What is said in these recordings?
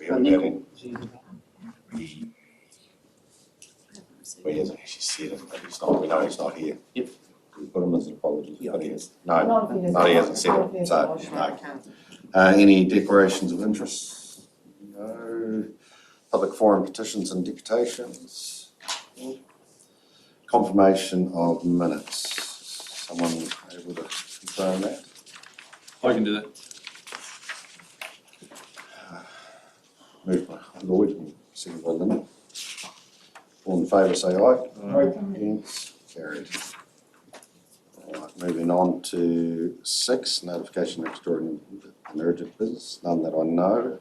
We haven't had it. Well, he hasn't actually said it, but he's not, we know he's not here. Yep. We put him as an apology, Yeah, but he is. No, Not if he no, he hasn't said it, so, no. Any declarations of interest? No. Public forum petitions and deputations? Confirmation of minutes. Someone able to confirm that? I can do that. Moved by Lloyd, second by Linda. All in favour say aye. Aye. Against, carried. Alright, moving on to 6, notification of extraordinary and urgent business, none that I know.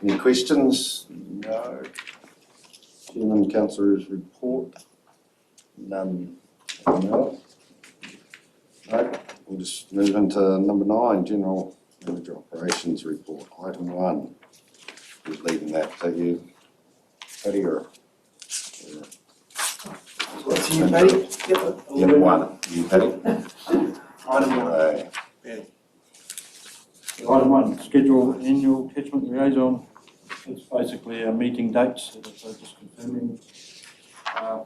Any questions? No. Chairman, councillors report? None. No. We'll just move into number 9, general manager operations report, item 1. Who's leading that? Is that you, Paddy, or? What's you, Paddy? Yep, 1. You, Paddy? Item 1. Right. Item 1, schedule annual catchment liaison. It's basically our meeting dates that are just confirming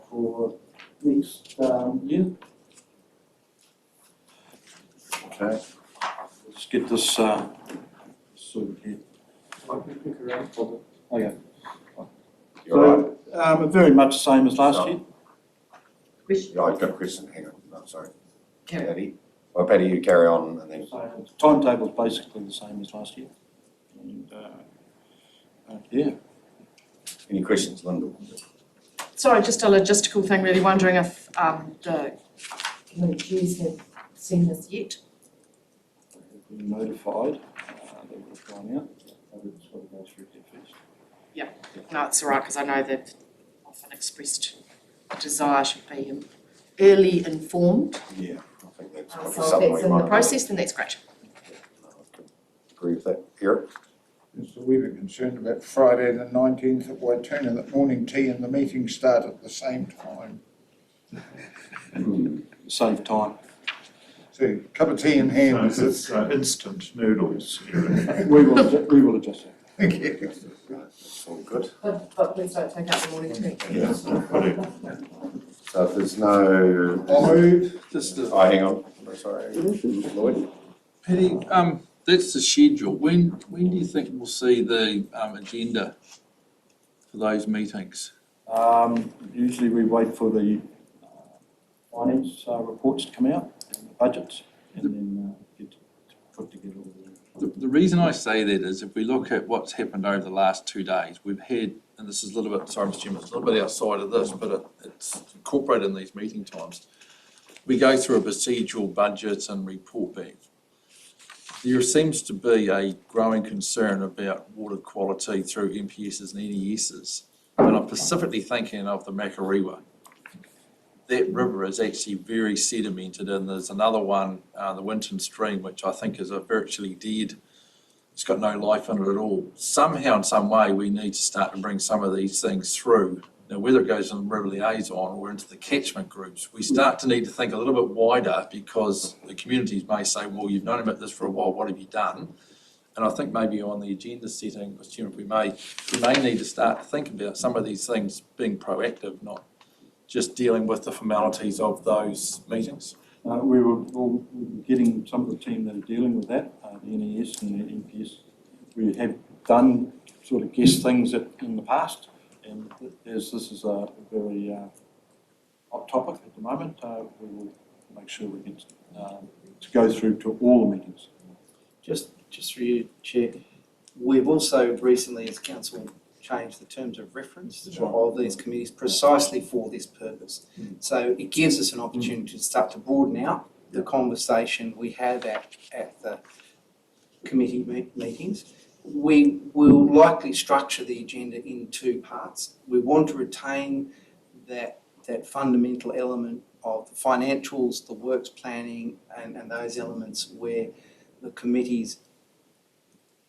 for next year. Okay. Let's get this sorted here. Okay. You're So, very much the same as last year. Yeah, I've got a question, hang on, no, sorry. Carry. Paddy? Well, Paddy, you carry on and then. So, the timetable is basically the same as last year. And, yeah. Any questions, Linda? Sorry, just a logistical thing, really wondering if the committee chairs have seen this yet? We've been notified that we've gone out. We've just got to go through that first. No, it's all right, because I know they've often expressed a desire to be early informed. Yeah, I think that's So probably if something that's we in the might. process, then that's great. I could agree with that. Eric? So we were concerned about Friday the 19th at Waituna, that morning tea and the meeting start at the same time. Save time. So cup of tea in hand. So it's instant noodles. We will adjust that. Thank you. That's all good. But please don't take out the morning tea. Yeah. So if there's no. I'll move. Oh, hang on, sorry. Lloyd? Paddy, that's the schedule. When do you think we'll see the agenda for those meetings? Usually we wait for the finance reports to come out and the budgets, and then get to put together all The reason I say that is if we look at what's happened over the last 2 days, we've had, and this is a little bit, sorry Mr. Chairman, it's a little bit outside of this, but it's incorporated in these meeting times. We go through a procedural budget and report back. There seems to be a growing concern about water quality through MPSs and NESs. And I'm specifically thinking of the Makarewa. That river is actually very sedimented, and there's another one, the Winton Stream, which I think is virtually dead. It's got no life in it at all. Somehow, in some way, we need to start to bring some of these things through. Now, whether it goes in river liaison or into the catchment groups, we start to need to think a little bit wider, because the communities may say, well, you've known about this for a while, what have you done? And I think maybe on the agenda setting, Mr. Chairman, we may need to start to think about some of these things being proactive, not just dealing with the formalities of those meetings. we'll be getting some of the team that are dealing with that, the NES and the MPS. We have done sort of guess things in the past, and as this is a very hot topic at the moment, we will make sure we get to go through to all the meetings. Just for you, Chair, we've also recently as council changed the terms of reference of these committees precisely for this purpose. So it gives us an opportunity to start to broaden out the conversation we have at the committee meetings. We will likely structure the agenda in two parts. We want to retain that fundamental element of the financials, the works planning, and those elements where the committees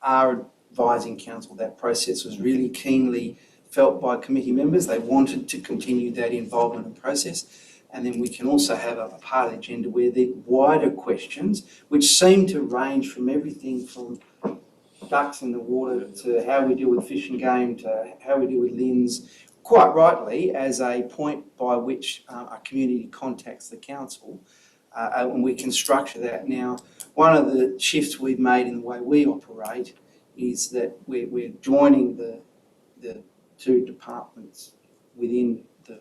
are advising council. That process was really keenly felt by committee members. They wanted to continue that involvement and process. And then we can also have a part of the agenda where the wider questions, which seem to range from everything from ducks in the water to how we deal with fish and game to how we deal with LINs, quite rightly as a point by which a community contacts the council, and we can structure that. Now, one of the shifts we've made in the way we operate is that we're joining the two departments within the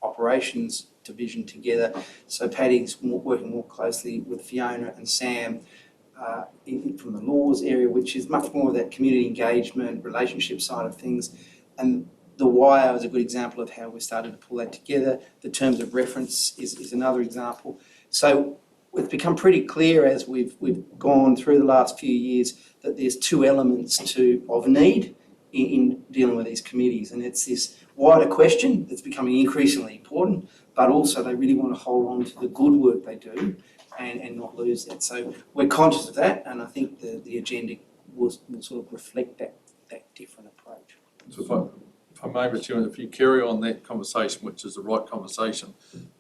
operations division together. So Paddy's working more closely with Fiona and Sam from the laws area, which is much more of that community engagement, relationship side of things. And the wire is a good example of how we started to pull that together. The terms of reference is another example. So it's become pretty clear as we've gone through the last few years that there's two elements of need in dealing with these committees, and it's this wider question that's becoming increasingly important, but also they really want to hold on to the good work they do and not lose that. So we're conscious of that, and I think the agenda will sort of reflect that different approach. So if I may, Mr. Chairman, if you carry on that conversation, which is the right conversation,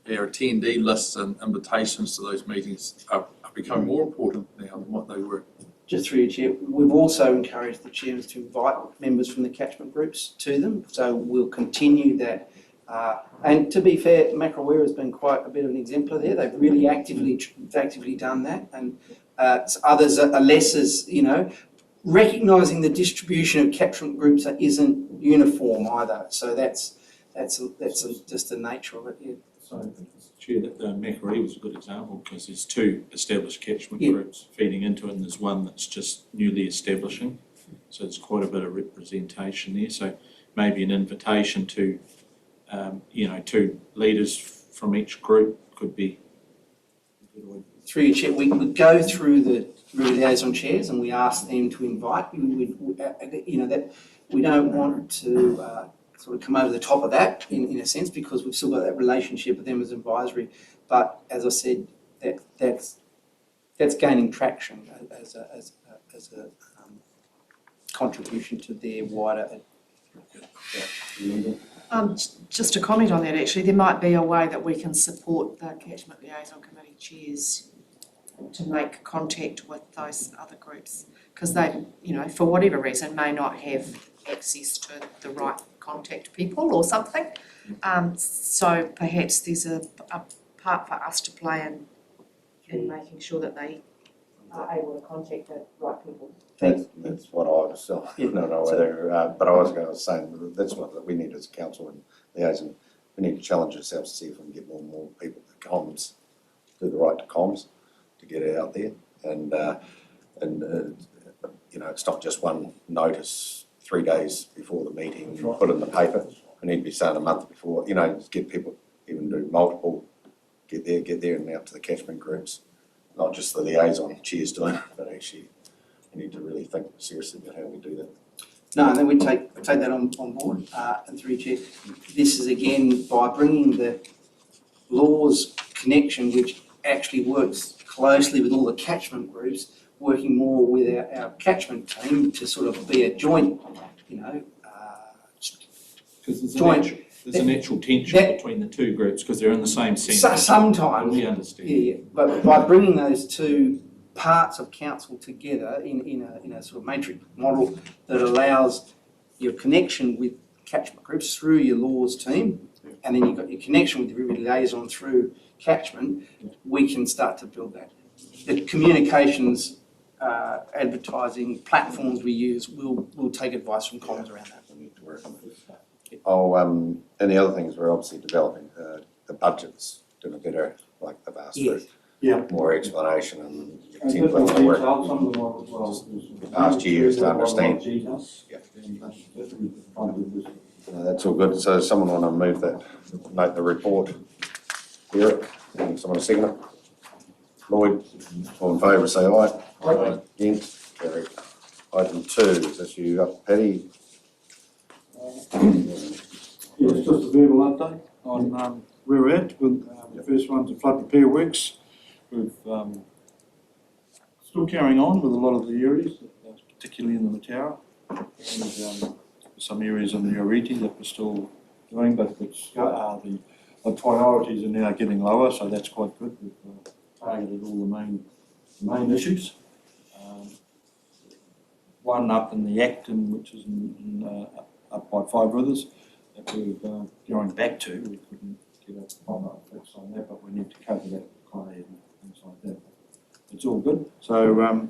our attendee lists and invitations to those meetings are becoming more important now than what they were. Just through your chair, we've also encouraged the chairmen to invite members from the catchment groups to them, so we'll continue that. And to be fair, Macraware has been quite a bit of an exemplar there. They've really actively done that, and others are less as, recognising the distribution of catchment groups that isn't uniform either. So that's just the nature of it. Yeah. So, Chair, that Macquarie was a good example because there's two established catchment Yeah. groups feeding into it, and there's one that's just newly establishing. So there's quite a bit of representation there. So maybe an invitation to, two leaders from each group could be a good idea. Through your chair, we go through the liaison chairs and we ask them to invite. That we don't want to sort of come over the top of that in a sense, because we've still got that relationship with them as advisory. But as I said, that's gaining traction as a contribution to their wider. Just to comment on that, actually, there might be a way that we can support the Catchment Liaison Committee chairs to make contact with those other groups, because they, for whatever reason, may not have access to the right contact people or something. So perhaps there's a part for us to play in making sure that they are able to contact the right people. That's what I was, I don't know whether, but I was saying that's what we need as a council and liaison. We need to challenge ourselves to see if we can get more and more people to comms, do the right to comms, to get it out there. And it's not just one notice 3 days before the meeting, put in the paper. We need to be saying a month before, get people, even do multiple, get there and out to the catchment groups. Not just the liaison chairs doing it, but actually we need to really think seriously about how we do that. No, and then we take that on board, and through your chair, this is again by bringing the laws connection, which actually works closely with all the catchment groups, working more with our catchment team to sort of be a joint, Because there's a natural tension between the two groups because they're in the same centre. Sometimes. We understand. Yeah, but by bringing those two parts of council together in a sort of matrix model that allows your connection with catchment groups through your laws team, and then you've got your connection with your liaison through catchment, we can start to build that. The communications, advertising platforms we use, we'll take advice from comms around that. We need to work on that. And the other things we're obviously developing, the budgets, doing a better, like they've asked for. Yeah. More explanation and And team level different work. details, some of them are as well. Past years to understand. Yeah. That's all good. So someone want to move that, note the report? Eric, someone second it? Lloyd, all in favour, say aye. Aye. Against, carried. Item 2, is that you up, Paddy? Yeah, it's just a verbal update on where we're at with the first one's the flood repair works. We've still carrying on with a lot of the areas, particularly in the Matara, and some areas in the Oriti that we're still doing, but the priorities are now getting lower, so that's quite good. We've targeted all the main issues. one up in the Acton, which is up by Five Rivers, that we're going back to. We couldn't get a proper fix on that, but we need to cover that with clay and things like that. It's all good. So,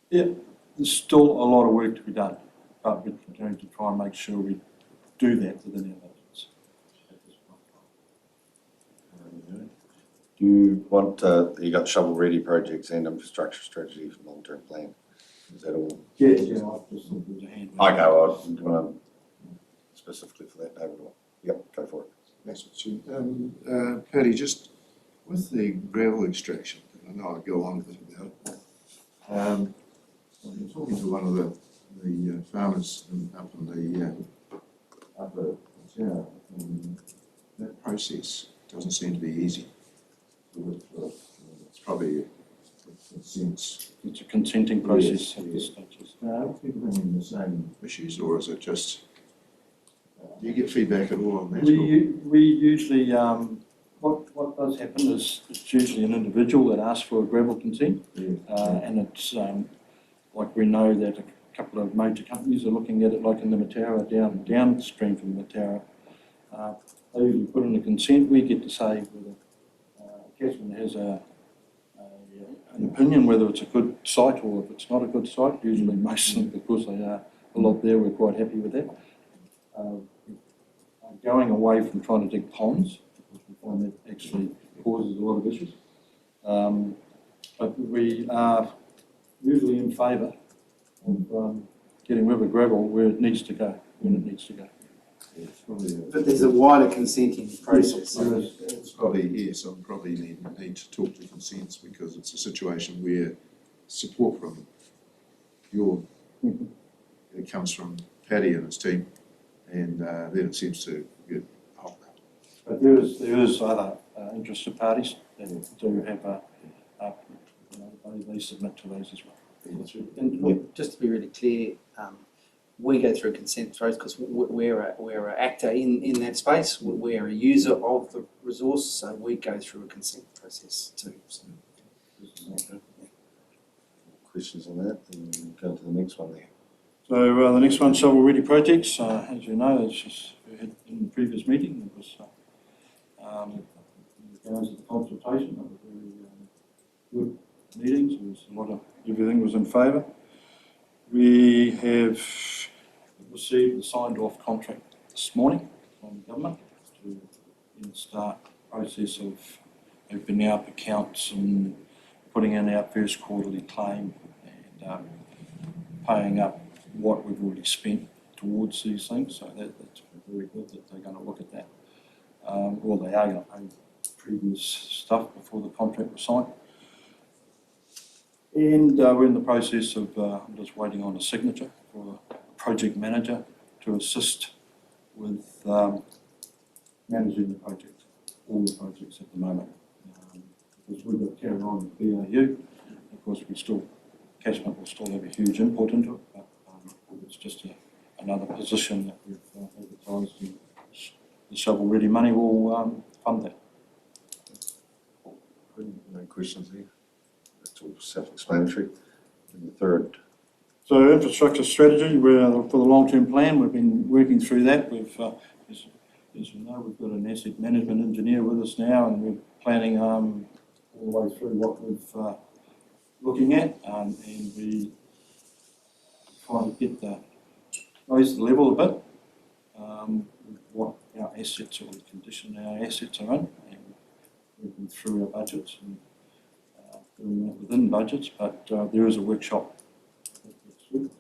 yeah, there's still a lot of work to be done, but we're going to try and make sure we do that within our budgets at this point in time. Do you want, you got shovel-ready projects and infrastructure strategy for long-term plan? Is that all? Yeah, I just thought there was a hand. Okay, well, do you want specifically for that, David? Yep, go for it. Thanks, Chair. Paddy, just with the gravel extraction, I know I'll go on a bit about it. I'm talking to one of the farmers up in the upper town, and that process doesn't seem to be easy. It's probably a consent. It's a consenting process Yes, at this stage. Are people having the same issues, or is it just, do you get feedback at all on that? We usually, what does happen is it's usually an individual that asks for a gravel consent, and it's like we know that a couple of major companies are looking at it, like in the Mataura, downstream from Mataura. They usually put in a consent. We get to say whether Catchment has an opinion whether it's a good site or if it's not a good site. Usually most of them, because they are a lot there, we're quite happy with that. Going away from trying to dig ponds, because we find that actually causes a lot of issues. But we are usually in favour of getting rid of gravel where it needs to go, when it needs to go. But there's a wider consenting process. It's probably, yes, I'll probably need to talk to consents, because it's a situation where support from it comes from Paddy and his team, and then it seems to get hot. But there is other interested parties that do have they submit to those as well. And look, just to be really clear, we go through a consent process because we're an actor in that space. We're a user of the resource, so we go through a consent process too. So. Questions on that? And go to the next one there. So the next one, shovel-ready projects. As you know, it's just we had in the previous meeting. It was in regards to the consultation. It was very good meetings. There was a lot of everything was in favour. We have received the signed-off contract this morning from the government to start the process of opening up accounts and putting in our first quarterly claim and paying up what we've already spent towards these things. So that's very good that they're going to look at that. Well, they are going to pay previous stuff before the contract was signed. And we're in the process of, I'm just waiting on a signature for a project manager to assist with managing the project, all the projects at the moment. Because we've got to carry on with BAU. Of course, Catchment will still have a huge input into it, but it's just another position that we've advertised, and the shovel-ready money will fund that. No questions there? That's all self-explanatory. And the third. So infrastructure strategy, for the long-term plan, we've been working through that. We've, as you know, we've got an asset management engineer with us now, and we're planning all the way through what we're looking at, and we try to get raise the level a bit, what our assets or the condition our assets are in, and working through our budgets and doing that within budgets. But there is a workshop next week,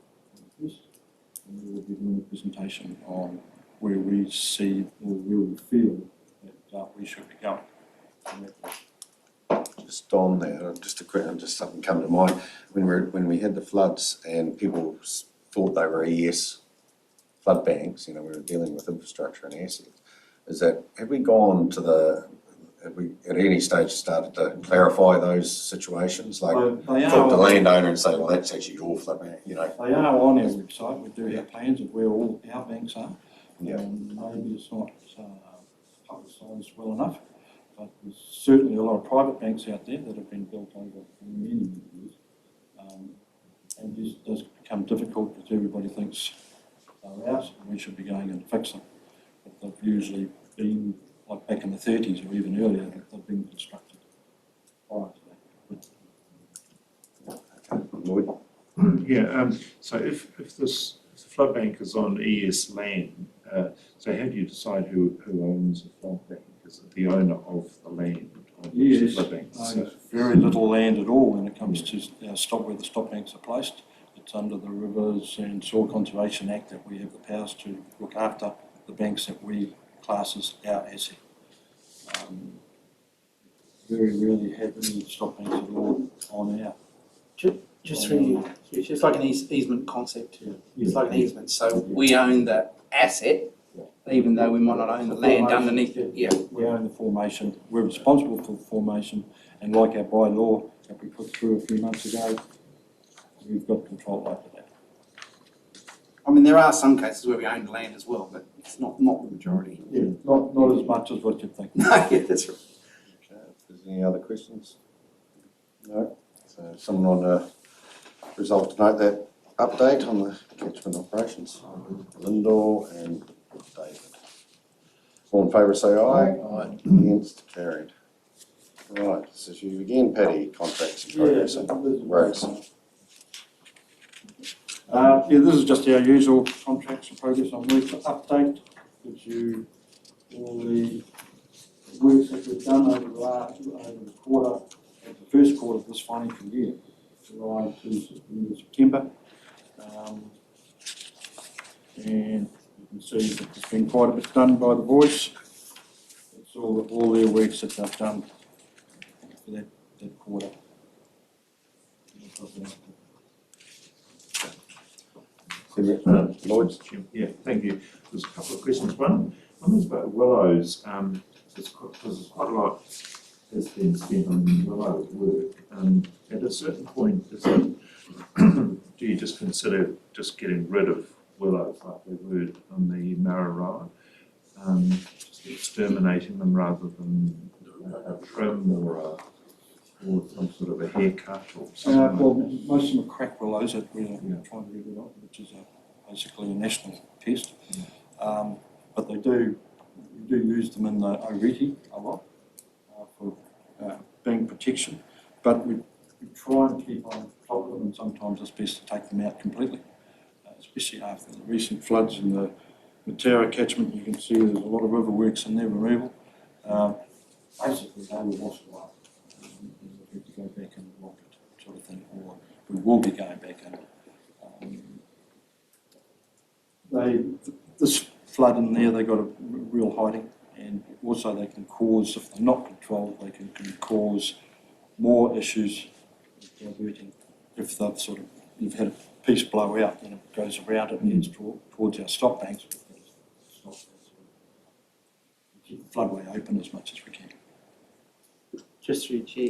and we will be doing a presentation on where we see or where we feel that we should be going. Just on there, just something come to mind. When we had the floods and people thought they were ES flood banks, we were dealing with infrastructure and assets. Have we at any stage started to clarify those situations? Like talk to the landowner and say, well, that's actually your flood bank, They are on our website. We do have plans of where all our banks are. Yeah. Maybe it's not publicised well enough, but there's certainly a lot of private banks out there that have been built over many years. And this does become difficult because everybody thinks they're out and we should be going and fix them. But they've usually been, like back in the 30s or even earlier, they've been constructed prior to that. Lloyd? Yeah, so if the flood bank is on ES land, so how do you decide who owns the flood bank? Is it the owner of the land on which the flood bank is? There's very little land at all when it comes to where the stop banks are placed. It's under the Rivers and Soil Conservation Act that we have the powers to look after the banks that we class as our asset. Very rarely have any stop banks at all on our. Just really, it's like an easement concept. It's like an easement. So we own the asset, even though we might not own the land underneath it. Yeah. We own the formation, we're responsible for the formation, and like our bylaw that we put through a few months ago, we've got control over that. I mean, there are some cases where we own the land as well, but it's not the majority. Yeah, not as much as what you'd think. No, yeah, that's right. Okay, if there's any other questions? No? So someone on result to note that update on the catchment operations. Lyndall and David. All in favour say aye. Aye. Against, carried. Right, this is you again, Paddy, contracts and progress and roads. This is just our usual contracts and progress on work update. Gives you all the works that we've done over the quarter, the first quarter of this financial year, July to September. And you can see that there's been quite a bit done by the boys. It's all their works that they've done for that quarter. Lloyd? Yeah, thank you. There's a couple of questions. One is about willows. There's quite a lot has been spent on willow work. At a certain point, do you just consider just getting rid of willows like we would on the Marara, just exterminating them rather than a trim or some sort of a haircut or something? Well, most of them are crack willows that we're trying to get rid of, which is basically a national pest. But we do use them in the Oreti a lot for bank protection. But we try and keep on top of them, and sometimes it's best to take them out completely, especially after the recent floods in the Matera catchment. You can see there's a lot of river works in their removal. Basically, they were washed away. We have to go back and lock it, sort of thing, or we will be going back in. This flood in there, they got a real hiding, and also they can cause, if they're not controlled, they can cause more issues with diverting. If they've you've had a piece blow out, then it goes around it and heads towards our stop banks. Keep the floodway open as much as we can. Just through Chair,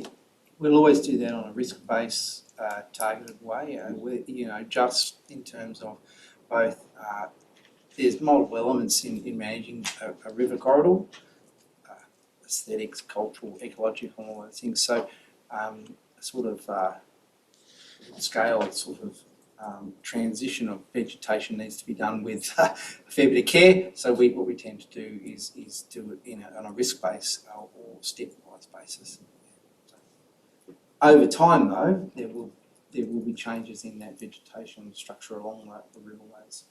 we'll always do that on a risk-based, targeted way. Just in terms of both, there's multiple elements in managing a river corridor, aesthetics, cultural, ecological, and all those things. So, scale transition of vegetation needs to be done with a fair bit of care. So what we tend to do is do it on a risk base or stepwise basis. Over time, though, there will be changes in that vegetation structure along the riverways.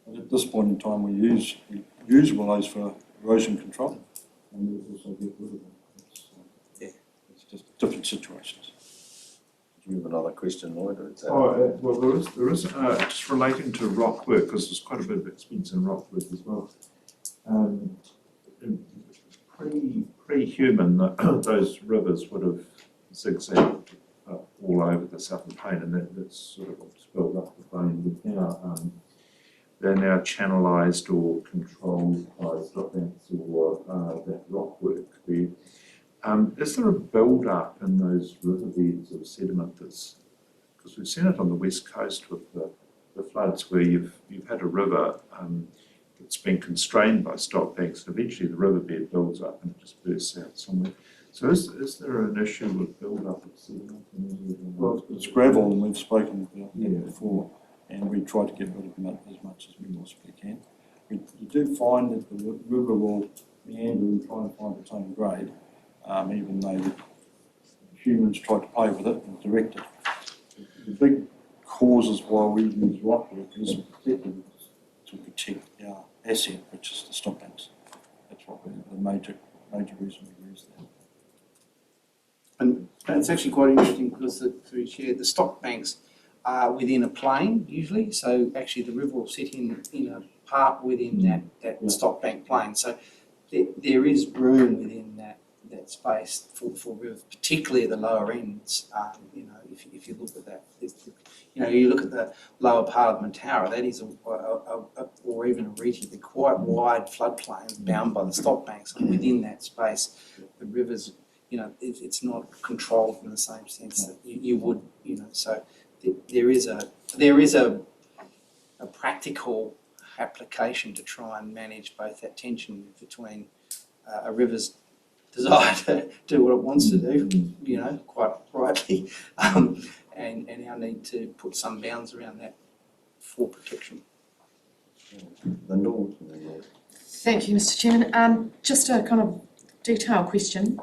And at this point in time, we use willows for erosion control, and we also get rid of them. It's just different situations. Do you have another question, Lloyd? Or is that... Well, there is just relating to rock work, because there's quite a bit of expense in rock work as well. Pre-human, those rivers would have zigzagged all over the Southern Plain, and that's sort of spilled up the plain. They're now channelized or controlled by stop banks or that rock work. Is there a build-up in those riverbeds of sediment because we've seen it on the west coast with the floods where you've had a river that's been constrained by stop banks, and eventually the riverbed builds up and it just bursts out somewhere. So is there an issue with build-up of sediment? Well, it's gravel, and we've spoken about Yeah. that before, and we try to get rid of as much as we possibly can. You do find that the river will meander and try and find its own grade, even though the humans try to play with it and direct it. The big causes why we use rock work is to protect our asset, which is the stop banks. That's what the major reason we use that. And it's actually quite interesting because through Chair, the stock banks are within a plane usually, so actually the river will sit in a part within that stock bank plane. So there is room within that space for rivers, particularly at the lower ends. If you look at that, you look at the lower part of Mataura, that is or even a Reti, they're quite wide floodplains bound by the stock banks, and within that space, the rivers, it's not controlled in the same sense that you would, so there is a practical application to try and manage both that tension between a river's desire to do what it wants to do, quite rightly, and our need to put some bounds around that for protection. The Lord. Thank you, Mr. Chairman. Just a kind of detailed question.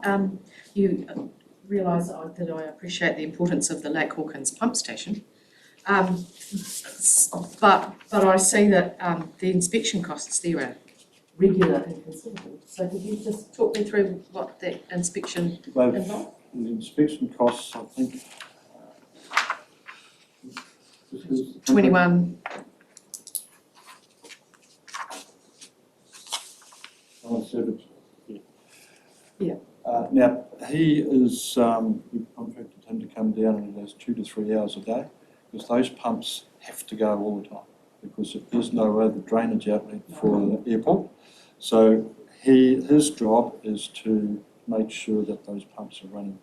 You realise that I appreciate the importance of the Lake Hawkins pump station, but I see that the inspection costs there are regular and considerable. So could you just talk me through what the inspection involves? The inspection costs, I think, 21. Yeah. Now, he is, we've contracted him to come down and he does 2 to 3 hours a day, because those pumps have to go all the time, because there's no other drainage outlet for the airport. So his job is to make sure that those pumps are running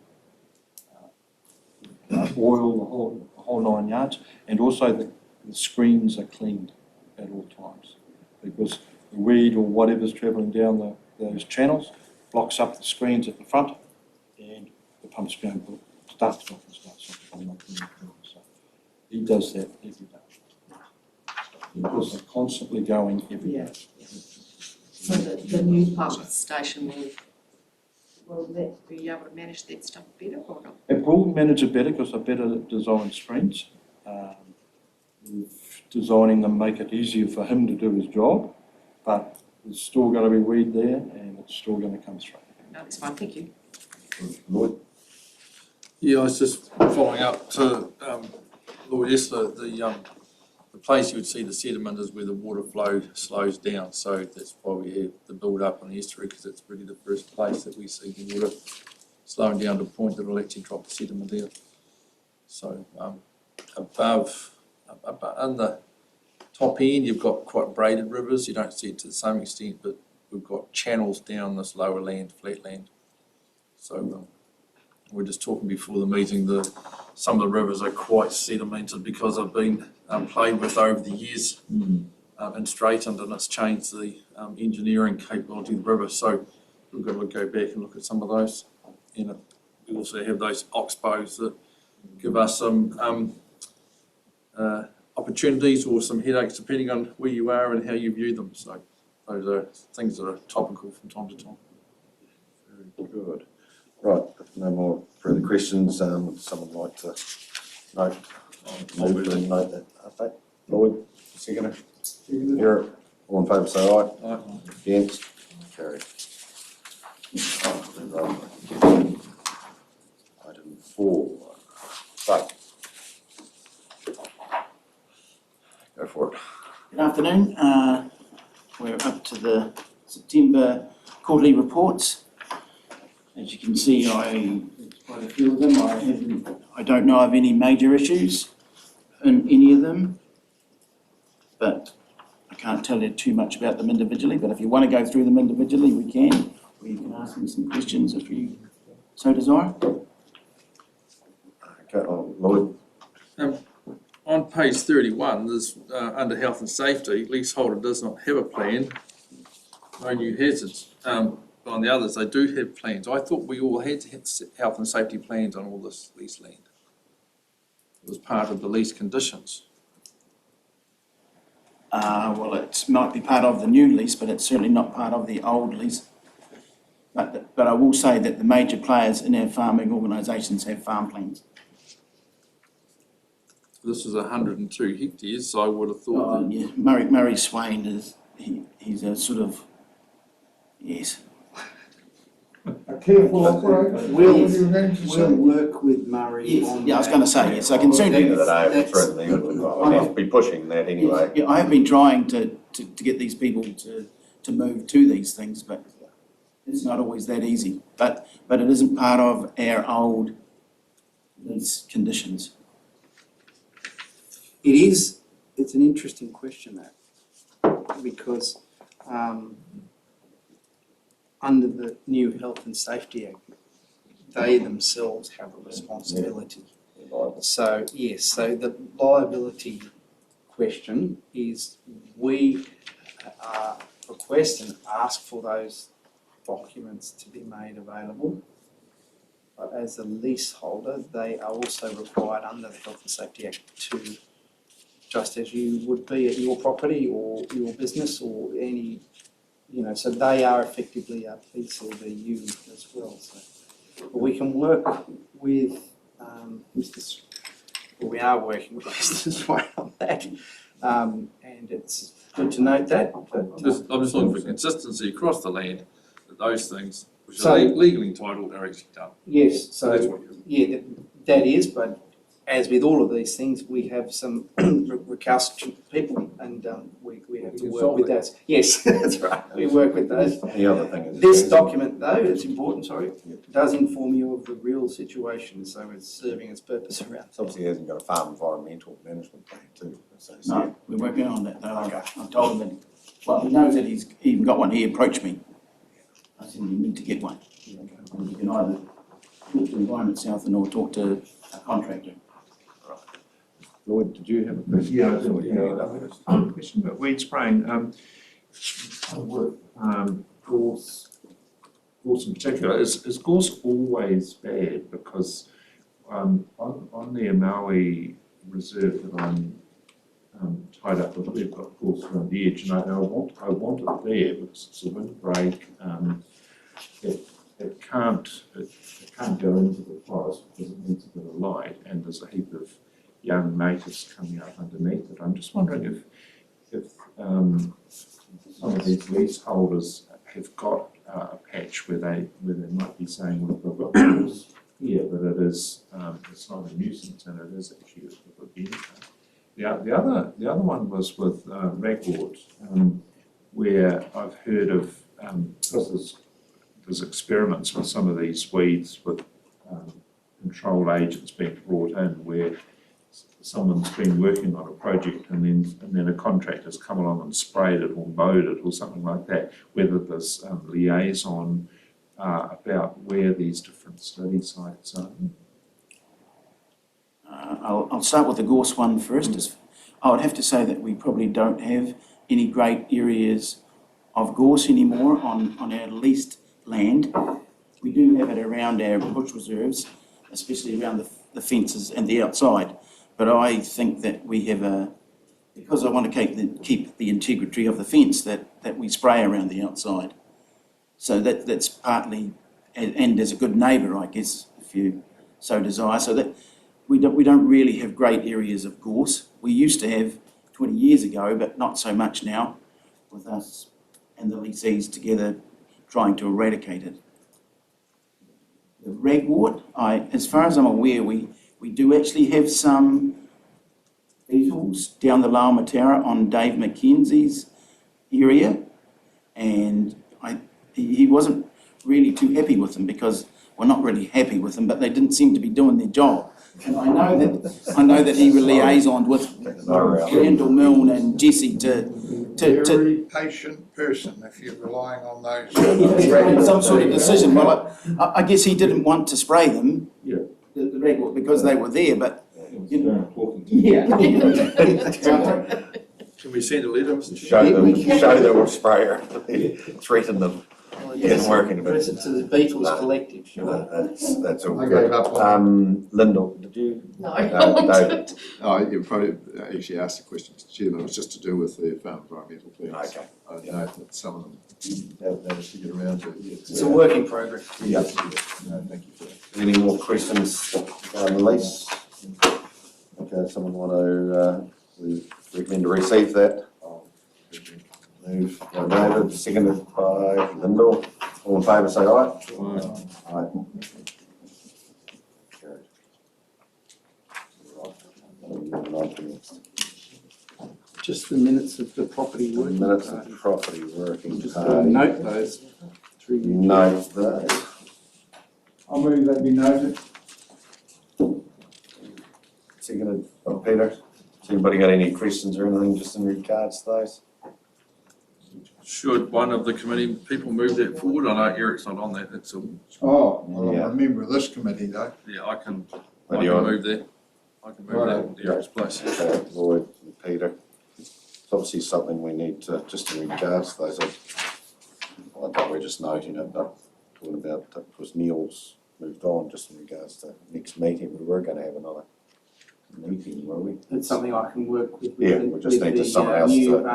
oil, the whole 9 yards, and also the screens are cleaned at all times, because the weed or whatever's travelling down those channels blocks up the screens at the front, and the pumps go and starts off and starts off. So he does that every day. Because they're constantly going every day. So the new pump station will that be able to manage that stuff better or not? It will manage it better because they're better designed screens. We're designing them make it easier for him to do his job, but there's still going to be weed there and it's still going to come through. No, that's fine, thank you. Lloyd? Yeah, I was just following up to Lord Esler, the place you would see the sediment is where the water flow slows down, so that's why we have the build up on the estuary, because it's really the first place that we see the water slowing down to a point that will actually drop the sediment out. So above in the top end, you've got quite braided rivers. You don't see it to the same extent, but we've got channels down this lower land, flat land. So we were just talking before the meeting, some of the rivers are quite sedimented because they've been played with over the years and straightened, and it's changed the engineering capability of the river. So we've got to go back and look at some of those. And we also have those oxbows that give us some opportunities or some headaches depending on where you are and how you view them. So those are things that are topical from time to time. Very good. Right, if no more further questions, would someone like to move and note that update? Lloyd, seconder? Here, all in favour say aye. Aye. Against? Carried. Item 4. So, go for it. Good afternoon. We're up to the September quarterly reports. As you can see, there's quite a few of them. I don't know of any major issues in any of them, but I can't tell you too much about them individually. But if you want to go through them individually, we can. Or you can ask me some questions if you so desire. Okay, Lloyd. On page 31, there's under health and safety, leaseholder does not have a plan, no new hazards. but on the others, they do have plans. I thought we all had to have health and safety plans on all this leased land. It was part of the lease conditions. Well, it might be part of the new lease, but it's certainly not part of the old lease. But I will say that the major players in our farming organisations have farm plans. This is 102 hectares, so I would have thought that. Yeah, Murray Swain he's a sort of, yes. A careful operator, We'll- what you going to We'll say? work with Murray Yes, on yeah, I was that. going to say, yes, I can At the end certainly, of the day, if it's That's- written, I need to be pushing that anyway. yeah, I have been trying to get these people to move to these things, but it's not always that easy. But it isn't part of our old lease conditions. It's an interesting question that, because under the new Health and Safety Act, they themselves have a responsibility. So, yes, so the liability question is we request and ask for those documents to be made available. But as a leaseholder, they are also required under the Health and Safety Act to, just as you would be at your property or your business or any, so they are effectively a PCBU as well. So but we can work with we are working with Mr. Swain on that, and it's good to note that. But, I'm just looking for consistency across the land, that those things, which So- are legally entitled, are actually done. yes, So that's so what you're. yeah, that is, but as with all of these things, we have some recalcitrant people, and we have to work with those. Yes, that's right, we work with those. The other thing is. This document, though, it's important, does inform you of the real situation, so it's serving its purpose around. It obviously hasn't got a farm environmental management plan too, so. No, we're working on that though. Okay. I told him that, well, he knows that he's even got one. He approached me. I said, you need to get one. And you can either talk to Environment South or talk to a contractor. Lloyd, did you have a question? Yeah, I do. I have a question about weed spraying. Gorse in particular, is gorse always bad? Because on the Maui reserve that I'm tied up with, we've got gorse around the edge, and I want it there because it's a windbreak. It can't go into the forest because it needs a bit of light, and there's a heap of young natives coming up underneath it. I'm just wondering if some of these leaseholders have got a patch where they might be saying, well, we've got gorse here, but it is it's not a nuisance and it is actually a good benefit. The other one was with ragwort, where I've heard of because there's experiments with some of these weeds with control agents being brought in where someone's been working on a project and then a contractor's come along and sprayed it or mowed it or something like that, whether there's liaison about where these different study sites are. I'll start with the gorse one first. I would have to say that we probably don't have any great areas of gorse anymore on our leased land. We do have it around our bush reserves, especially around the fences and the outside. But I think that we have because I want to keep the integrity of the fence, that we spray around the outside. So that's partly, and as a good neighbour, I guess, if you so desire, so that we don't really have great areas of gorse. We used to have 20 years ago, but not so much now, with us and the lessees together trying to eradicate it. The ragwort, as far as I'm aware, we do actually have some beetles down the Lao Matara on Dave McKenzie's area, and he wasn't really too happy with them because, well, not really happy with them, but they didn't seem to be doing their job. And I know that he liaisoned with Randall Milne and Jesse to Very patient person if you're relying on those. some sort of decision. Well, I guess he didn't want to spray them, Yeah. the ragwort, because they were there, but you know. Talking to Yeah. Can we send a letter, Mr. Show them a sprayer, threaten them. getting working a bit. Present to the Beatles No. collective, sure. That's all I good. gave up on Lyndall, did you? No, David. Oh, you probably actually asked the question, Mr. Chairman, it was just to do with the farm environmental plans. Okay. I know that some of them haven't managed to get around to it yet. It's a work in progress. Yeah. No, thank you for that. Any more questions on the lease? Okay, someone want to, we recommend to receive that? Moved by David, seconded by Lyndall. All in favour, say aye. Aye. Carried. Right. Moving on to next. Just the minutes of the property working Minutes party. of property working Just party. note those through you. Note that. I'll move that be noted. Seconded by Peter. Has anybody got any questions or anything just in regards to those? Should one of the committee people move that forward? I know Eric's not on that, that's all. Oh, well, Yeah. I'm a member of this committee though. Yeah, I can What do you want? move that. I can move that to Eric's place. Okay, Lloyd and Peter. It's obviously something we need to, just in regards to those, I thought we're just noting it, but talking about, because Neil's moved on, just in regards to next meeting, we were gonna have another meeting, were we? It's something I can work with. Yeah, we just need to someone else New to-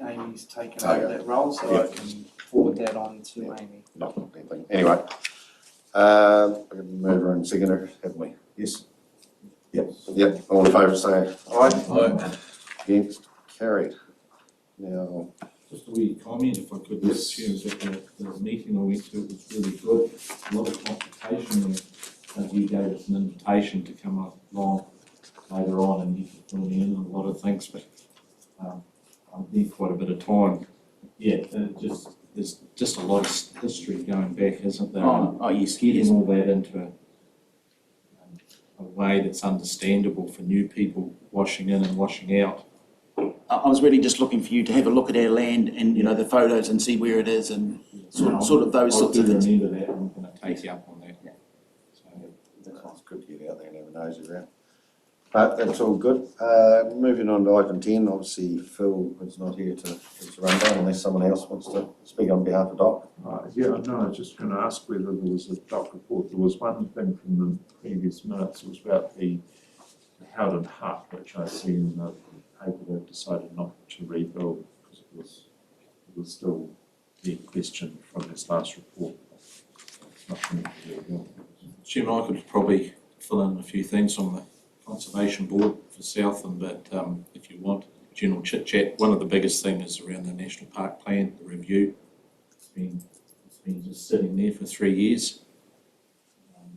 Amy's taken Oh, over yeah. that role, so Yeah. I can forward that on to Yeah. Amy. Not anything, anyway. We can move her and seconder, haven't we? Yes? Yep, all in favour, say aye. Against, carried. Now, Just a wee comment, if I could, Yes. Mr. Chairman, that the meeting I went to was really good. A lot of complication there. You gave us an invitation to come along later on and you could fill me in on a lot of things, but I need quite a bit of time. Yeah, there's just a lot of history going back, isn't there? Yes, Getting all that into a way that's understandable for new people washing in and washing out. I was really just looking for you to have a look at our land and, you know, the photos and see where it is and sort of those sorts of things. I do remember that, I'm going to take you up on that. Yeah. So, it's good to get out there and have a nosy around. But that's all good. Moving on to item 10, obviously Phil is not here to give us a rundown unless someone else wants to speak on behalf of Doc. Yeah, no, I was just going to ask whether there was a doc report. There was one thing from the previous minutes, it was about the Howden Hut, which I see in the paper they've decided not to rebuild because it was still the question from this last report. It's not going to be rebuilt. Chairman, I could probably fill in a few things on the Conservation Board for Southland, but if you want general chit chat, one of the biggest things is around the National Park Plan, the review. It's been just sitting there for 3 years.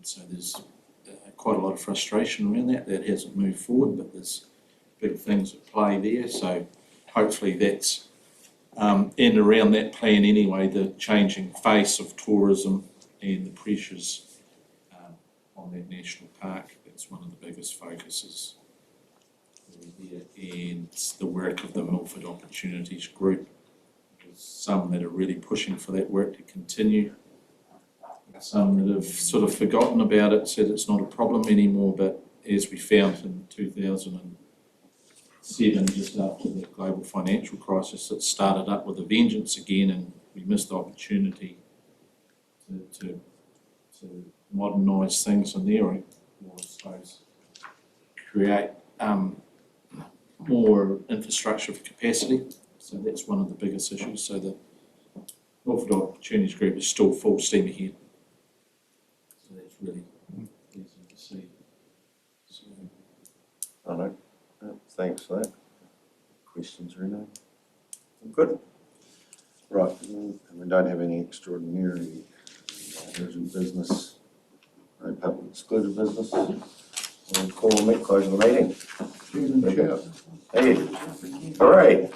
So there's quite a lot of frustration around that hasn't moved forward, but there's big things at play there. So hopefully that's, and around that plan anyway, the changing face of tourism and the pressures on that national park. That's one of the biggest focuses there, and the work of the Milford Opportunities Group. There's some that are really pushing for that work to continue. Some that have sort of forgotten about it, said it's not a problem anymore, but as we found in 2007, just after the global financial crisis, it started up with a vengeance again, and we missed the opportunity to modernise things in there, or I suppose create more infrastructure for capacity. So that's one of the biggest issues. So the Milford Opportunities Group is still full steam ahead. So that's really pleasing to see. So, I know. Thanks for that. Questions or anything? Good. Right, and we don't have any extraordinary urgent business, no public excluded business. We'll call the close of the meeting. Chairman, Chair. Hey, hooray.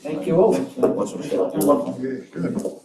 Thank you all. What's the shot? Yeah, good.